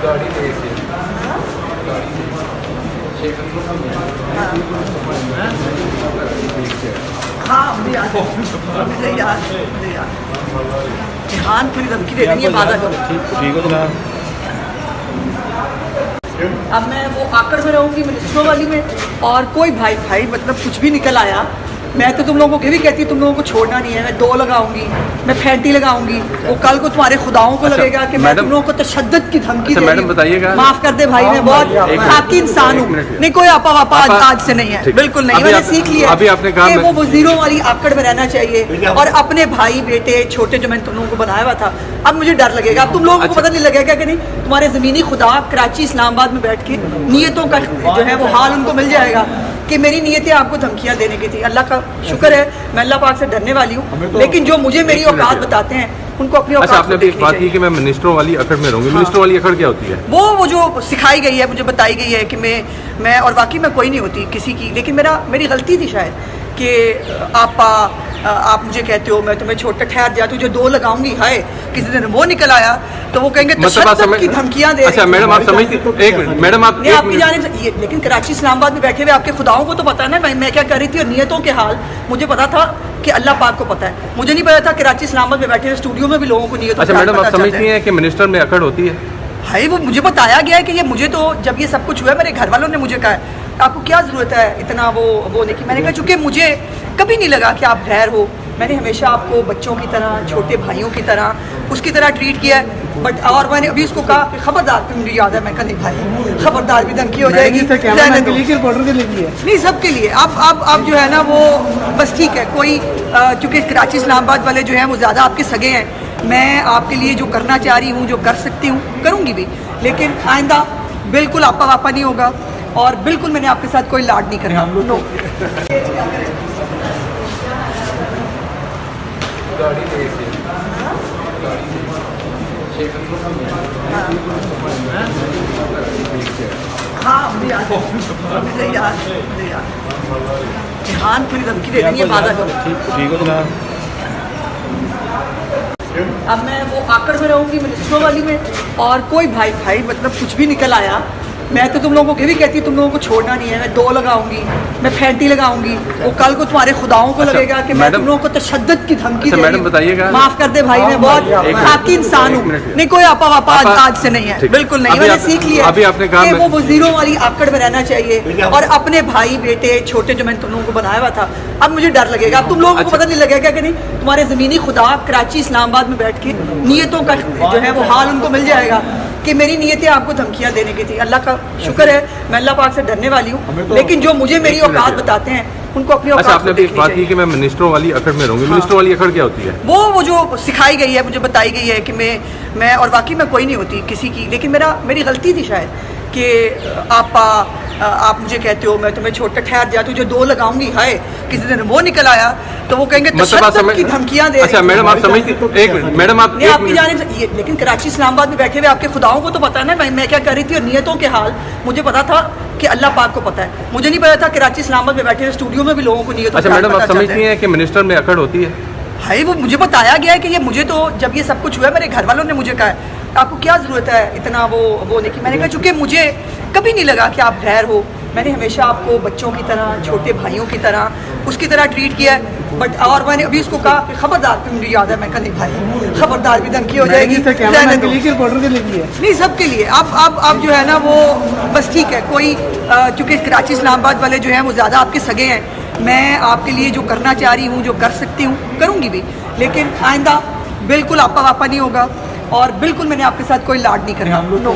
हाँ मुझे याद है, मुझे याद ध्यान पूरी धमकी दे देनी है बाधा करो। ठीक हो जनाब। अब मैं वो आकड़ में रहूँगी मिनिस्ट्रों वाली में, और कोई भाई मतलब कुछ भी निकल आया, मैं तो तुम लोगों को ये भी कहती हूँ तुम लोगों को छोड़ना नहीं है। मैं 2 लगाऊंगी, मैं फैंटी लगाऊंगी, वो कल को तुम्हारे खुदाओं को लगेगा कि मैं तुम लोगों को तशद्दुद की धमकी दे रही हूं। माफ कर दे भाई, मैं बहुत खाकी इंसान हूँ। नहीं कोई आपा वापा आज से नहीं है, बिल्कुल नहीं। मैंने सीख लिया कि वो वजीरों वाली आकड़ में रहना चाहिए, और अपने भाई बेटे छोटे जो मैंने तुम लोगों को बनाया हुआ था, अब मुझे डर लगेगा। अब तुम लोगों को पता नहीं लगेगा कि नहीं, तुम्हारे जमीनी खुदा कराची इस्लामाबाद में बैठ के नीयतों का जो है वो हाल उनको मिल जाएगा कि मेरी नीयतें आपको धमकियां देने की थी। अल्लाह का शुक्र है, मैं अल्लाह पाक से डरने वाली हूँ, लेकिन जो मुझे मेरी औकात बताते हैं उनको अपनी औकात। अच्छा, आपने अभी एक बात की कि मैं मिनिस्टरों वाली अकड़ में रहूंगी। मिनिस्टरों वाली अकड़ क्या होती है? वो जो सिखाई गई है, मुझे बताई गई है कि मैं और वाकई में कोई नहीं होती किसी की, लेकिन मेरी गलती थी शायद कि आप मुझे कहते हो मैं तुम्हें छोटा ठहर जा, तुझे 2 लगाऊंगी, हाय किसी दिन वो निकल आया तो वो कहेंगे तशद्दुद की धमकियां दे। अच्छा मैडम आप समझती, एक मिनट मैडम आप आपकी जानिब, लेकिन कराची इस्लामाबाद में बैठे हुए आपके खुदाओं को तो पता है ना मैं क्या कर रही थी, और नियतों के हाल मुझे पता था कि अल्लाह पाक को पता है। मुझे नहीं पता था कराची इस्लामाबाद में बैठे हुए स्टूडियो में भी लोगों को नियतों। अच्छा मैडम आप समझती हैं कि मिनिस्टर में अकड़ होती है? हाय वो मुझे बताया गया है कि ये मुझे तो जब ये सब कुछ हुआ मेरे घर वालों ने मुझे कहा है आपको क्या ज़रूरत है इतना वो नहीं की। मैंने कहा चूँकि मुझे कभी नहीं लगा कि आप गैर हो, मैंने हमेशा आपको बच्चों की तरह, छोटे भाइयों की तरह, उसकी तरह ट्रीट किया है। बट और मैंने अभी उसको कहा कि खबरदार, मुझे याद है मैं कहा नहीं भाई खबरदार भी धमकी हो जाएगी, नहीं सबके लिए। अब जो है ना वो बस ठीक है, कोई चूँकि कराची इस्लामाबाद वाले जो हैं वो ज़्यादा आपके सगे हैं, मैं आपके लिए जो करना चाह रही हूँ, जो कर सकती हूँ करूँगी भी, लेकिन आइंदा बिल्कुल आपा वापा नहीं होगा, और बिल्कुल मैंने आपके साथ कोई लाड नहीं करना। नो हाँ मुझे याद ध्यान पूरी धमकी दे देनी है बाधा करो। ठीक हो जनाब। अब मैं वो आकड़ में रहूँगी मिनिस्ट्रों वाली में, और कोई भाई मतलब कुछ भी निकल आया, मैं तो तुम लोगों को ये भी कहती हूँ तुम लोगों को छोड़ना नहीं है। मैं 2 लगाऊंगी, मैं फैंटी लगाऊंगी, वो कल को तुम्हारे खुदाओं को लगेगा कि मैं तुम लोगों को तशद्दुद की धमकी दे रही हूं। माफ कर दे भाई, मैं बहुत खाकी इंसान हूँ। नहीं कोई आपा वापा आज से नहीं है, बिल्कुल नहीं। मैंने सीख लिया कि वो वजीरों वाली आकड़ में रहना चाहिए, और अपने भाई बेटे छोटे जो मैंने तुम लोगों को बनाया हुआ था, अब मुझे डर लगेगा। अब तुम लोगों को पता नहीं लगेगा कि नहीं, तुम्हारे जमीनी खुदा कराची इस्लामाबाद में बैठ के नीयतों का जो है वो हाल उनको मिल जाएगा कि मेरी नीयतें आपको धमकियां देने की थी। अल्लाह का शुक्र है, मैं अल्लाह पाक से डरने वाली हूँ, लेकिन जो मुझे मेरी औकात बताते हैं उनको अपनी औकात। अच्छा, आपने अभी एक बात की कि मैं मिनिस्टरों वाली अकड़ में रहूंगी। मिनिस्टरों वाली अकड़ क्या होती है? वो जो सिखाई गई है, मुझे बताई गई है कि मैं और वाकई में कोई नहीं होती किसी की, लेकिन मेरी गलती थी शायद कि आप मुझे कहते हो मैं तुम्हें छोटा ठहर जा, तुझे 2 लगाऊंगी, हाय किसी दिन वो निकल आया तो वो कहेंगे तशद्दुद की धमकियां दे। अच्छा मैडम आप समझती, एक मिनट मैडम आप आपकी जानिब, लेकिन कराची इस्लामाबाद में बैठे हुए आपके खुदाओं को तो पता है ना मैं क्या कर रही थी, और नियतों के हाल मुझे पता था कि अल्लाह पाक को पता है। मुझे नहीं पता था कराची इस्लामाबाद में बैठे हुए स्टूडियो में भी लोगों को नियतों। अच्छा मैडम आप समझती हैं कि मिनिस्टर में अकड़ होती है? हाय वो मुझे बताया गया है कि ये मुझे तो जब ये सब कुछ हुआ मेरे घर वालों ने मुझे कहा है आपको क्या ज़रूरत है इतना वो नहीं की। मैंने कहा चूँकि मुझे कभी नहीं लगा कि आप गैर हो, मैंने हमेशा आपको बच्चों की तरह, छोटे भाइयों की तरह, उसकी तरह ट्रीट किया है। बट और मैंने अभी उसको कहा कि खबरदार, मुझे याद है मैं कहा नहीं भाई खबरदार भी धमकी हो जाएगी, नहीं सबके लिए। अब जो है ना वो बस ठीक है, कोई चूँकि कराची इस्लामाबाद वाले जो हैं वो ज़्यादा आपके सगे हैं, मैं आपके लिए जो करना चाह रही हूँ, जो कर सकती हूँ करूँगी भी, लेकिन आइंदा बिल्कुल आपा वापा नहीं होगा, और बिल्कुल मैंने आपके साथ कोई लाड नहीं करना। नो